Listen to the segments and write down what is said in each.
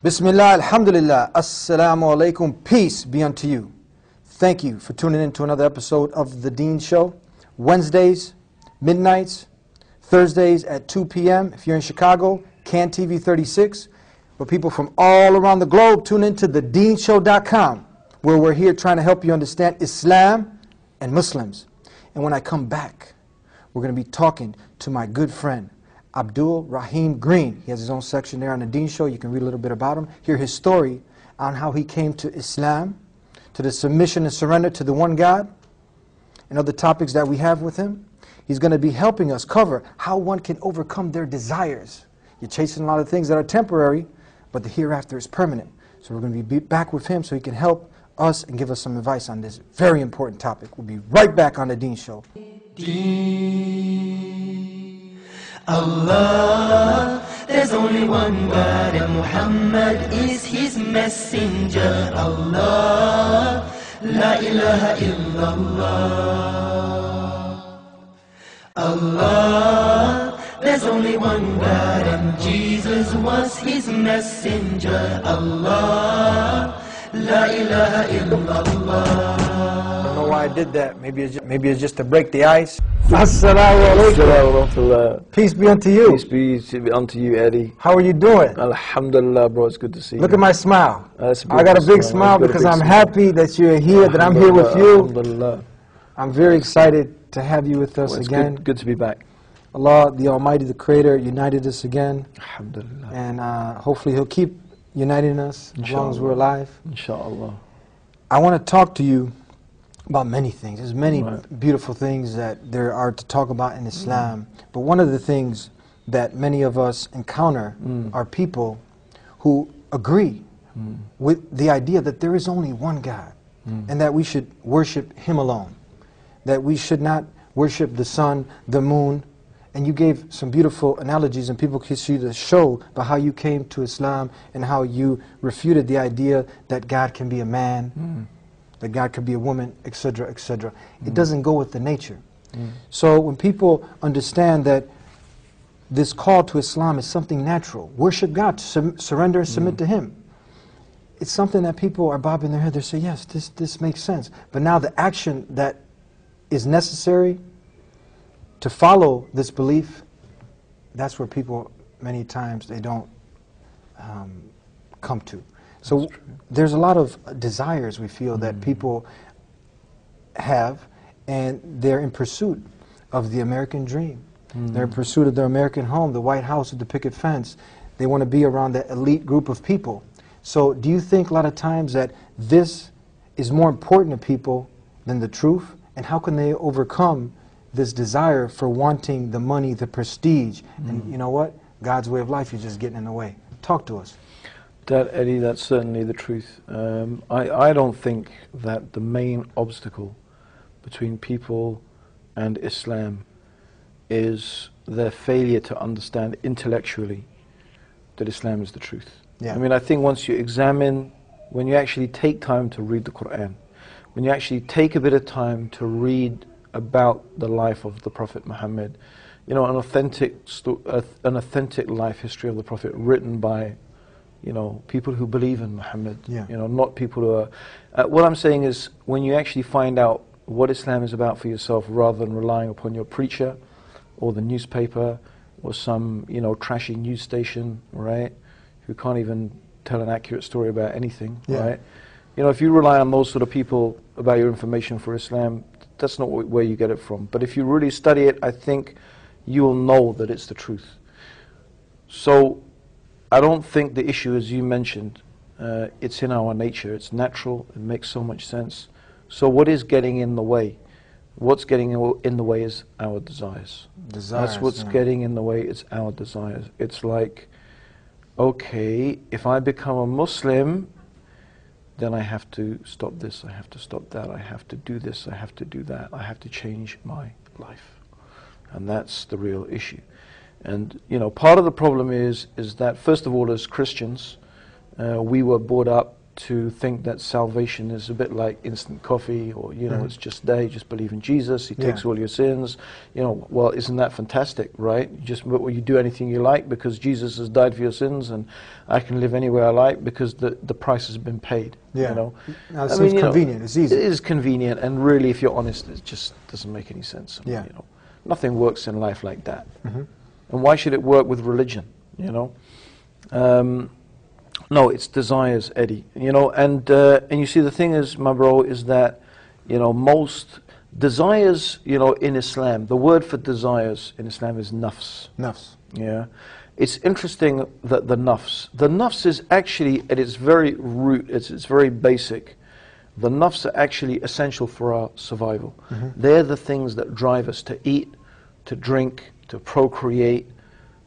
Bismillah, alhamdulillah, assalamu alaikum, peace be unto you. Thank you for tuning in to another episode of The Deen Show. Wednesdays, midnights, Thursdays at 2 p.m. If you're in Chicago, CAN TV 36. But people from all around the globe tune in to thedeenshow.com, where we're here trying to help you understand Islam and Muslims. And when I come back, we're going to be talking to my good friend, Abdul Rahim Green. He has his own section there on the Deen Show. You can read a little bit about him, hear his story on how he came to Islam, to the submission and surrender to the one God, and other topics that we have with him. He's going to be helping us cover how one can overcome their desires. You're chasing a lot of things that are temporary, but the hereafter is permanent. So we're going to be back with him so he can help us and give us some advice on this very important topic. We'll be right back on the Deen Show. Allah, there's only one God and Muhammad is his messenger. Allah, la ilaha illallah. Allah, there's only one God and Jesus was his messenger. Allah, la ilaha illallah. I don't know why I did that. Maybe it's just to break the ice. Assalamu alaikum. Peace be unto you. Peace be unto you, Eddie. How are you doing? Alhamdulillah, bro. It's good to see you. Look at my smile. That's a I got a big smile because I'm happy that you're here, that I'm here with you. Alhamdulillah. I'm very excited to have you with us Well, it's again. good to be back. Allah, the Almighty, the Creator, united us again. Alhamdulillah. And hopefully He'll keep uniting us as long as we're alive. Inshallah. I want to talk to you about many things. There's many beautiful things that there are to talk about in Islam. But one of the things that many of us encounter are people who agree with the idea that there is only one God and that we should worship Him alone. That we should not worship the sun, the moon. And you gave some beautiful analogies, and people can see the show about how you came to Islam and how you refuted the idea that God can be a man, that God could be a woman, etc., etc. It doesn't go with the nature. So when people understand that this call to Islam is something natural, worship God, surrender and submit to Him, it's something that people are bobbing their head. They say, yes, this makes sense. But now the action that is necessary to follow this belief, that's where people, many times, they don't come to. So there's a lot of desires we feel that people have, and they're in pursuit of the American dream. They're in pursuit of their American home, the White House with the picket fence. They want to be around that elite group of people. So do you think a lot of times that this is more important to people than the truth? And how can they overcome this desire for wanting the money, the prestige? And you know what? God's way of life is just getting in the way. Talk to us. Eddie, that's certainly the truth. I don't think that the main obstacle between people and Islam is their failure to understand intellectually that Islam is the truth. Yeah. I mean, I think once you examine, when you actually take time to read the Quran, when you actually take a bit of time to read about the life of the Prophet Muhammad, you know, an authentic life history of the Prophet written by, you know, people who believe in Muhammad, you know, not people who are... what I'm saying is, when you actually find out what Islam is about for yourself, rather than relying upon your preacher, or the newspaper, or some, you know, trashy news station, right, who can't even tell an accurate story about anything, right? You know, if you rely on those sort of people about your information for Islam, that's not where you get it from. But if you really study it, I think you'll know that it's the truth. So I don't think the issue, as you mentioned, it's in our nature, it's natural, it makes so much sense. So what is getting in the way? What's getting in the way is our desires. That's what's getting in the way, it's our desires. It's like, okay, if I become a Muslim, then I have to stop this, I have to stop that, I have to do this, I have to do that, I have to change my life. And that's the real issue. And, you know, part of the problem is that, first of all, as Christians, we were brought up to think that salvation is a bit like instant coffee, or it's just there. You just believe in Jesus. He takes all your sins. Well, isn't that fantastic, right? You do anything you like because Jesus has died for your sins, and I can live anywhere I like because the price has been paid. Now, it seems convenient. It's easy. It is convenient, and really, if you're honest, it just doesn't make any sense. Nothing works in life like that. And why should it work with religion? No, it's desires, Eddie. And you see, the thing is, my bro, is that most desires, in Islam, the word for desires in Islam is nafs. Nafs. Yeah. It's interesting that the nafs is actually, at its very root, it's very basic. The nafs are actually essential for our survival. They're the things that drive us to eat, to drink, to procreate,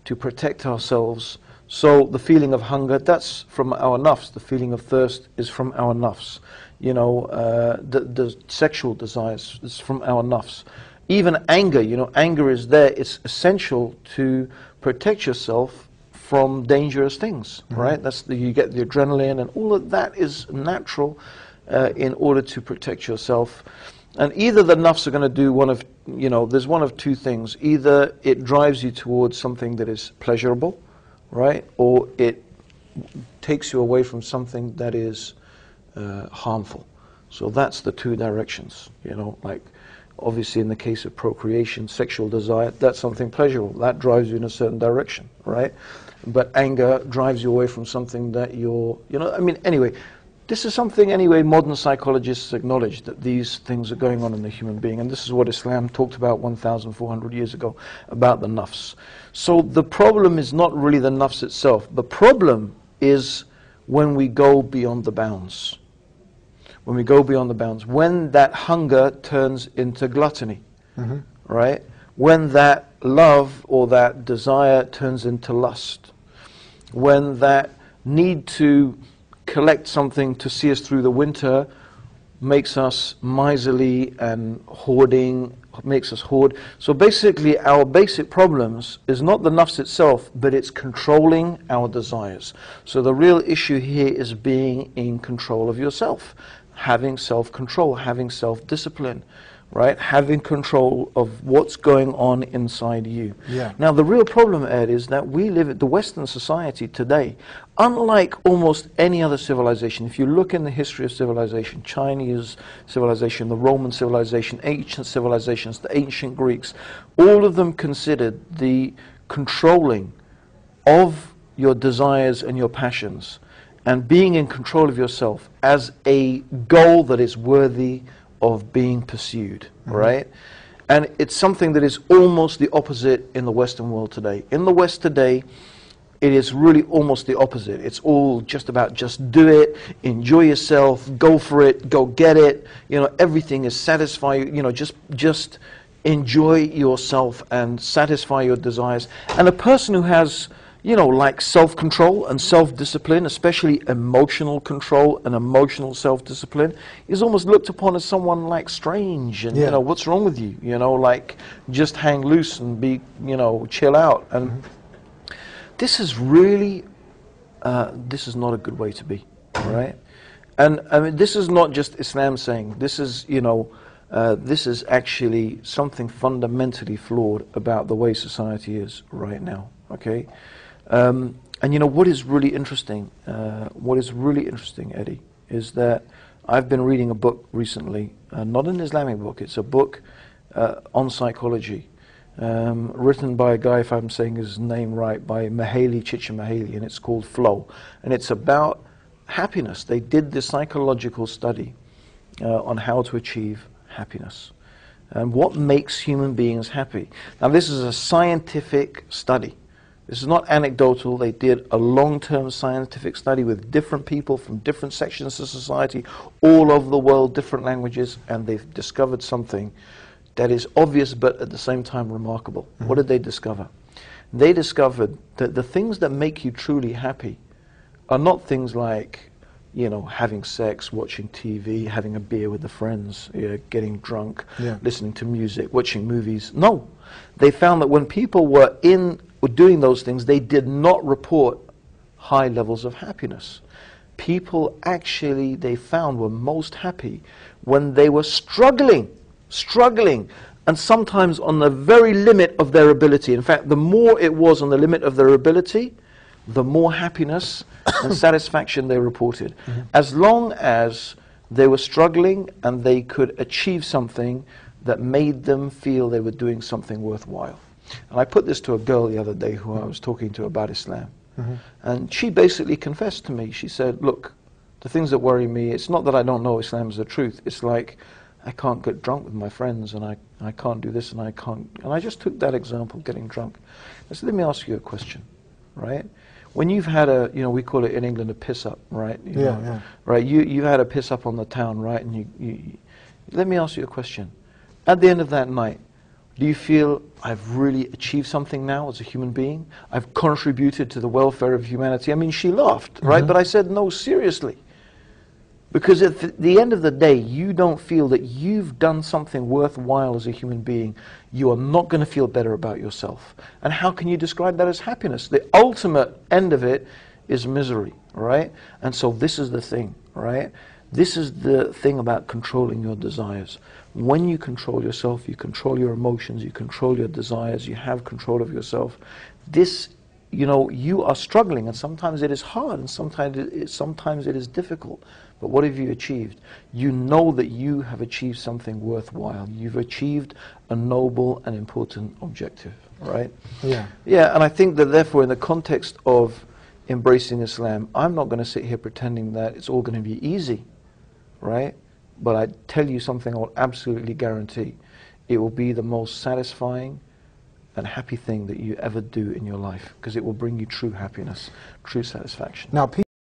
to protect ourselves. So the feeling of hunger, that's from our nafs. The feeling of thirst is from our nafs. The sexual desires is from our nafs. Even anger, anger is there. It's essential to protect yourself from dangerous things, right? You get the adrenaline, and all of that is natural in order to protect yourself. And either the nafs are going to do there's one of two things. Either it drives you towards something that is pleasurable, right? Or it takes you away from something that is harmful. So that's the two directions, like obviously in the case of procreation, sexual desire, that's something pleasurable. That drives you in a certain direction, right? But anger drives you away from something that anyway, this is something modern psychologists acknowledge, that these things are going on in the human being, and this is what Islam talked about 1,400 years ago, about the nafs. So the problem is not really the nafs itself. The problem is when we go beyond the bounds. When we go beyond the bounds, when that hunger turns into gluttony, right? When that love or that desire turns into lust. When that need to collect something to see us through the winter makes us miserly and hoarding, makes us hoard. So basically our basic problems is not the nafs itself, but it's controlling our desires. So the real issue here is being in control of yourself, having self-control, having self-discipline, right? Having control of what's going on inside you. Now the real problem, Ed, is that we live in the Western society today, unlike almost any other civilization. If you look in the history of civilization, Chinese civilization, the Roman civilization, ancient civilizations, the ancient Greeks, all of them considered the controlling of your desires and your passions and being in control of yourself as a goal that is worthy of being pursued, right? And it's something that is almost the opposite in the Western world today. In the West today, it is really almost the opposite. It's all just about just do it, enjoy yourself, go for it, go get it. Everything is satisfy, just enjoy yourself and satisfy your desires. And a person who has like self-control and self-discipline, especially emotional control and emotional self-discipline, is almost looked upon as someone like strange and, what's wrong with you? Like just hang loose and be, chill out. And this is really, this is not a good way to be, right? And I mean, this is not just Islam saying, this is, this is actually something fundamentally flawed about the way society is right now, okay? And what is really interesting, Eddie, is that I've been reading a book recently, not an Islamic book, it's a book on psychology, written by a guy, if I'm saying his name right, by Csikszentmihalyi, and it's called Flow, and it's about happiness. They did this psychological study on how to achieve happiness and what makes human beings happy. Now this is a scientific study. This is not anecdotal. They did a long-term scientific study with different people from different sections of society, all over the world, different languages, and they've discovered something that is obvious but at the same time remarkable. What did they discover? They discovered that the things that make you truly happy are not things like, having sex, watching TV, having a beer with the friends, getting drunk, listening to music, watching movies. No. They found that when people were doing those things, they did not report high levels of happiness. people actually, they found, were most happy when they were struggling, and sometimes on the very limit of their ability. In fact, the more it was on the limit of their ability, the more happiness and satisfaction they reported. As long as they were struggling and they could achieve something that made them feel they were doing something worthwhile. And I put this to a girl the other day who I was talking to about Islam. And she basically confessed to me. She said, look, the things that worry me, it's not that I don't know Islam is the truth. It's like, I can't get drunk with my friends, and I can't do this, and I can't. And I just took that example, getting drunk. I said, let me ask you a question, right? When you've had a, you know, we call it in England a piss up, right? You know, right? You had a piss up on the town, right? And let me ask you a question. At the end of that night, do you feel I've really achieved something now as a human being? I've contributed to the welfare of humanity? I mean, she laughed, right? But I said, no, seriously. Because at the end of the day, you don't feel that you've done something worthwhile as a human being, you are not going to feel better about yourself. And how can you describe that as happiness? The ultimate end of it is misery, right? And so this is the thing, right? This is the thing about controlling your desires. When you control yourself, you control your emotions, you control your desires, you have control of yourself. This, you know, you are struggling, and sometimes it is hard, and sometimes it is difficult. But what have you achieved? You know that you have achieved something worthwhile. You've achieved a noble and important objective, right? Yeah. Yeah, and I think that therefore in the context of embracing Islam, I'm not going to sit here pretending that it's all going to be easy, right? But I tell you something I'll absolutely guarantee. It will be the most satisfying and happy thing that you ever do in your life, because it will bring you true happiness, true satisfaction. Now,